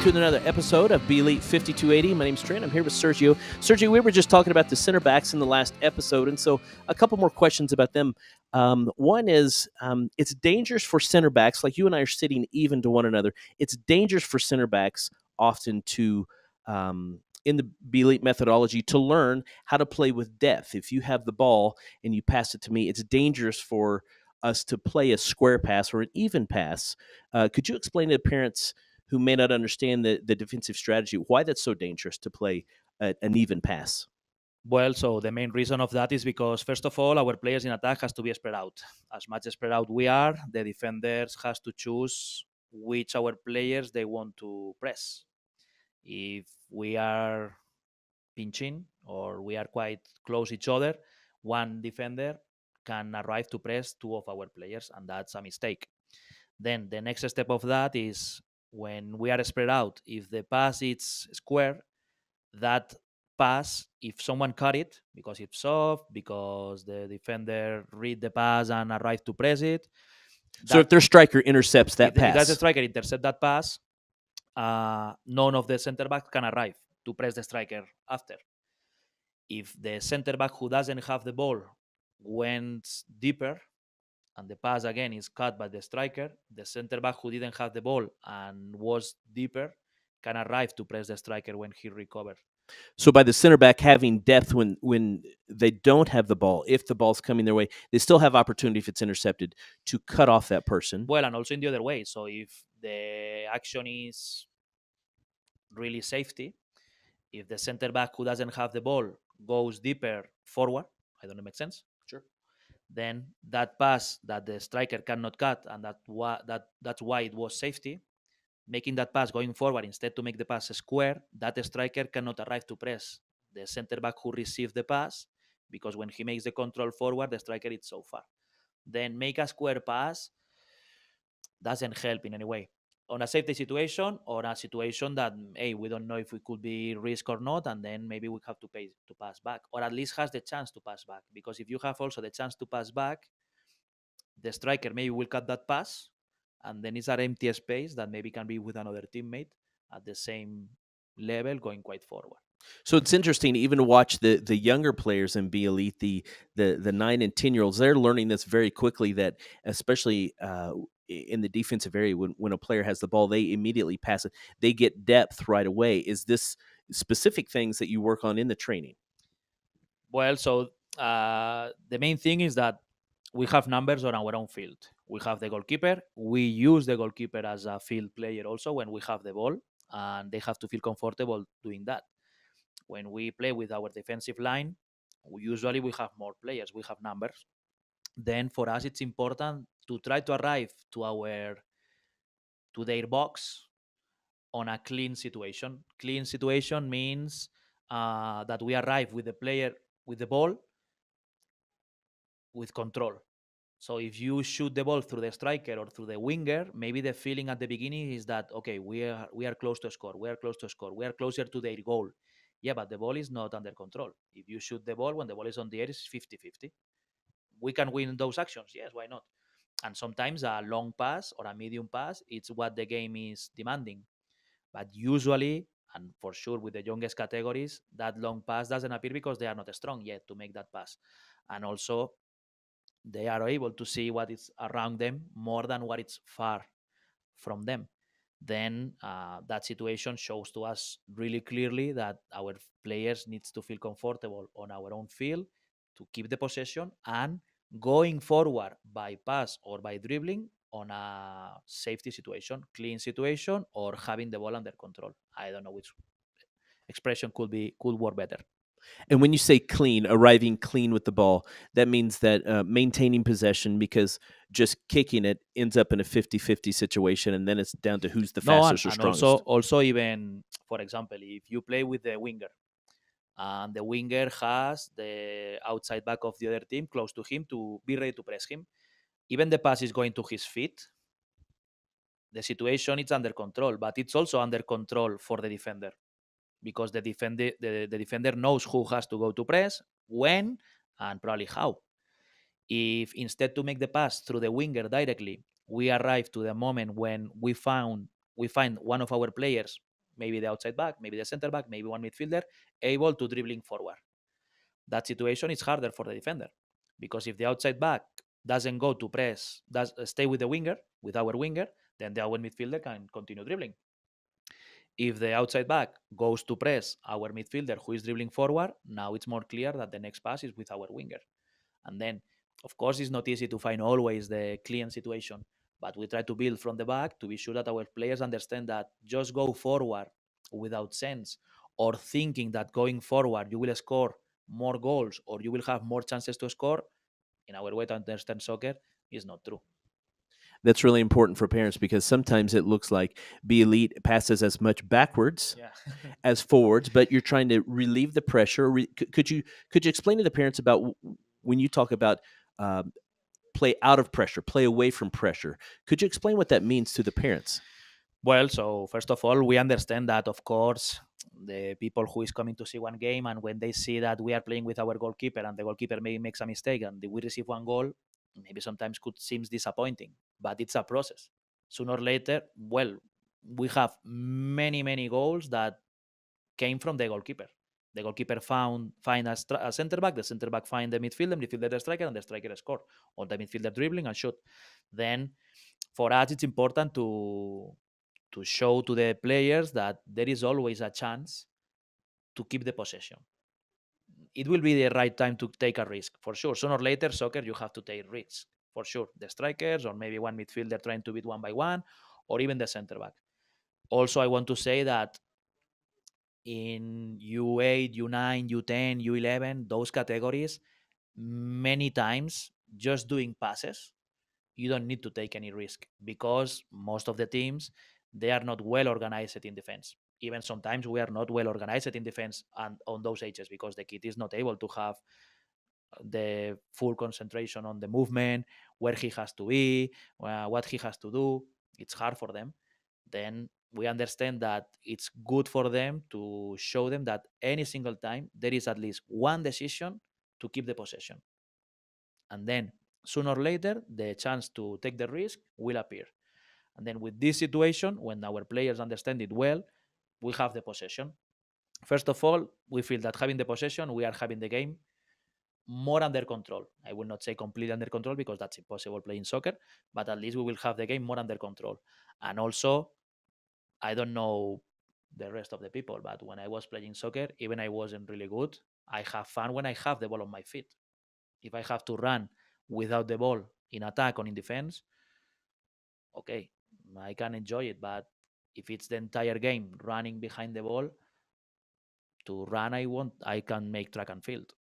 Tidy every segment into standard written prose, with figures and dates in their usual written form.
to another episode of Be Elite 5280. My name's Trent. I'm here with Sergio. Sergio, we were just talking about the center backs in the last episode, and so a couple more questions about them. One is it's dangerous for center backs, like you and I are sitting even to one another. It's dangerous for center backs often to, in the Be Elite methodology, to learn how to play with depth. If you have the ball and you pass it to me, it's dangerous for us to play a square pass or an even pass. Could you explain to parents who may not understand the defensive strategy why that's so dangerous to play an even pass? Well, so the main reason of that is because, first of all, our players in attack has to be spread out. As much spread out we are, the defenders has to choose which our players they want to press. If we are pinching or we are quite close each other, one defender can arrive to press two of our players, and that's a mistake. Then the next step of that is when we are spread out, if the pass is square, that pass, if someone cut it because it's soft, because the defender read the pass and arrived to press it. So if their striker intercepts that if that's the pass, striker intercept that pass, none of the center backs can arrive to press the striker after. If the center back who doesn't have the ball went deeper and the pass again is cut by the striker, the center back who didn't have the ball and was deeper can arrive to press the striker when he recovers. so by the center back having depth when they don't have the ball, if the ball's coming their way, they still have opportunity if it's intercepted to cut off that person. Well, and also in the other way. So if the action is really safety, if the center back who doesn't have the ball goes deeper forward, I don't know, make sense? Sure. Then that pass that the striker cannot cut, and that's why it was safety. Making that pass going forward instead to make the pass square, that striker cannot arrive to press the center back who received the pass, because when he makes the control forward, the striker is so far. Then make a square pass doesn't help in any way. On a safety situation or a situation that, hey, we don't know if we could be risk or not, and then maybe we have to pay to pass back, or at least has the chance to pass back. Because if you have also the chance to pass back, the striker maybe will cut that pass, and then it's an empty space that maybe can be with another teammate at the same level going quite forward. So it's interesting even to watch the younger players in Be Elite, the 9 and 10-year-olds. They're learning this very quickly, that especially in the defensive area, when a player has the ball, they immediately pass it. They get depth right away. Is this specific things that you work on in the training? Well, so the main thing is that we have numbers on our own field. We have the goalkeeper. We use the goalkeeper as a field player also when we have the ball, and they have to feel comfortable doing that. When we play with our defensive line, usually we have more players, we have numbers. Then for us, it's important to try to arrive to their box on a clean situation. Clean situation means that we arrive with the player with the ball with control. So if you shoot the ball through the striker or through the winger, maybe the feeling at the beginning is that, okay, we are close to score, we are close to score, we are closer to their goal. Yeah, but the ball is not under control. If you shoot the ball when the ball is on the air, it's 50-50. We can win those actions. Yes, why not? And sometimes a long pass or a medium pass, it's what the game is demanding. But usually, and for sure with the youngest categories, that long pass doesn't appear because they are not strong yet to make that pass. And also, they are able to see what is around them more than what is far from them. Then that situation shows to us really clearly that our players needs to feel comfortable on our own field to keep the possession and going forward by pass or by dribbling on a safety situation, clean situation, or having the ball under control. I don't know which expression could work better. And when you say clean, arriving clean with the ball, that means that maintaining possession, because just kicking it ends up in a 50-50 situation, and then it's down to who's the fastest or and strongest. also even, for example, if you play with the winger and the winger has the outside back of the other team close to him to be ready to press him, even the pass is going to his feet, the situation is under control, but it's also under control for the defender, because the defender knows who has to go to press, when, and probably how. If instead to make the pass through the winger directly, we arrive to the moment when we find one of our players maybe the outside back, maybe the center back, maybe one midfielder, able to dribbling forward. That situation is harder for the defender because if the outside back doesn't go to press, does stay with the winger, with our winger, then the our midfielder can continue dribbling. If the outside back goes to press our midfielder who is dribbling forward, now it's more clear that the next pass is with our winger. And then, of course, it's not easy to find always the clean situation, but we try to build from the back to be sure that our players understand that just go forward without sense or thinking that going forward you will score more goals or you will have more chances to score. In our way to understand soccer, is not true. That's really important for parents because sometimes it looks like Be Elite passes as much backwards Yeah. as forwards, but you're trying to relieve the pressure. Could you explain to the parents about when you talk about um, play out of pressure, play away from pressure? Could you explain what that means to the parents? Well, so first of all, we understand that, of course, the people who is coming to see one game and when they see that we are playing with our goalkeeper and the goalkeeper maybe makes a mistake and we receive one goal, maybe sometimes could seems disappointing, but it's a process. Sooner or later, well, we have many goals that came from the goalkeeper. The goalkeeper find a center back, the center back find the midfielder the striker, and the striker score. Or the midfielder dribbling and shoot. Then for us it's important to show to the players that there is always a chance to keep the possession. It will be the right time to take a risk for sure. Sooner or later, soccer you have to take risks for sure. The strikers or maybe one midfielder trying to beat one by one, or even the center back. Also, I want to say that in U8, U9, U10, U11, those categories, many times just doing passes you don't need to take any risk because most of the teams they are not well organized in defense. Even sometimes we are not well organized in defense and on those ages because the kid is not able to have the full concentration on the movement, where he has to be, what he has to do. It's hard for them. Then we understand that it's good for them to show them that any single time there is at least one decision to keep the possession. And then sooner or later, the chance to take the risk will appear. And then with this situation, when our players understand it well, we have the possession. First of all, we feel that having the possession, we are having the game more under control. I will not say completely under control because that's impossible playing soccer, but at least we will have the game more under control. And also, I don't know the rest of the people, but when I was playing soccer, even I wasn't really good, I have fun when I have the ball on my feet. If I have to run without the ball in attack or in defense, okay, I can enjoy it. But if it's the entire game running behind the ball, to run, I can make track and field.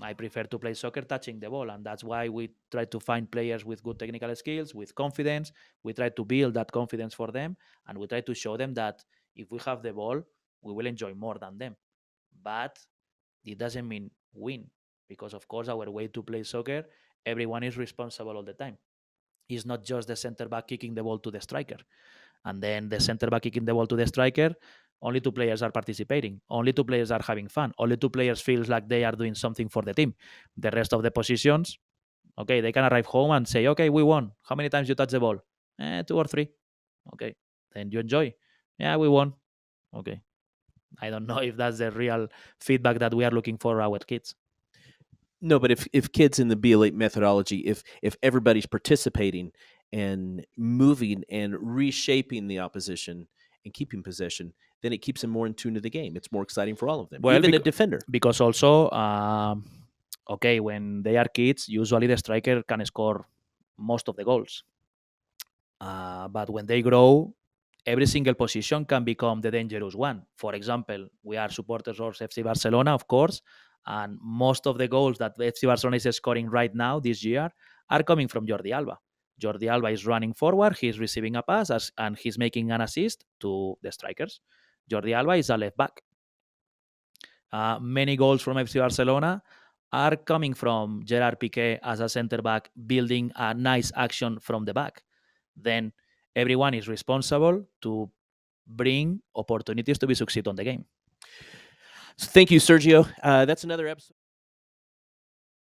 I prefer to play soccer touching the ball, and that's why we try to find players with good technical skills, with confidence. We try to build that confidence for them, and we try to show them that if we have the ball, we will enjoy more than them. But it doesn't mean win, because of course our way to play soccer, everyone is responsible all the time. It's not just the center back kicking the ball to the striker, and then the center back kicking the ball to the striker. Only two players are participating. Only two players are having fun. Only two players feels like they are doing something for the team. The rest of the positions, okay, they can arrive home and say, okay, we won. How many times you touch the ball? Two or three. Okay, then you enjoy. Yeah, we won. Okay. I don't know if that's the real feedback that we are looking for our kids. No, but if kids in the Be Elite methodology, if everybody's participating and moving and reshaping the opposition and keeping possession, then it keeps them more in tune to the game. It's more exciting for all of them, Well, even a defender. because also, okay, when they are kids, usually the striker can score most of the goals. But when they grow, every single position can become the dangerous one. For example, we are supporters of FC Barcelona, of course, and most of the goals that FC Barcelona is scoring right now this year are coming from Jordi Alba. Jordi Alba is running forward, he's receiving a pass, and he's making an assist to the strikers. Jordi Alba is a left back. Many goals from FC Barcelona are coming from Gerard Piqué as a center back, building a nice action from the back. Then everyone is responsible to bring opportunities to be succeed on the game. So thank you, Sergio. That's another episode.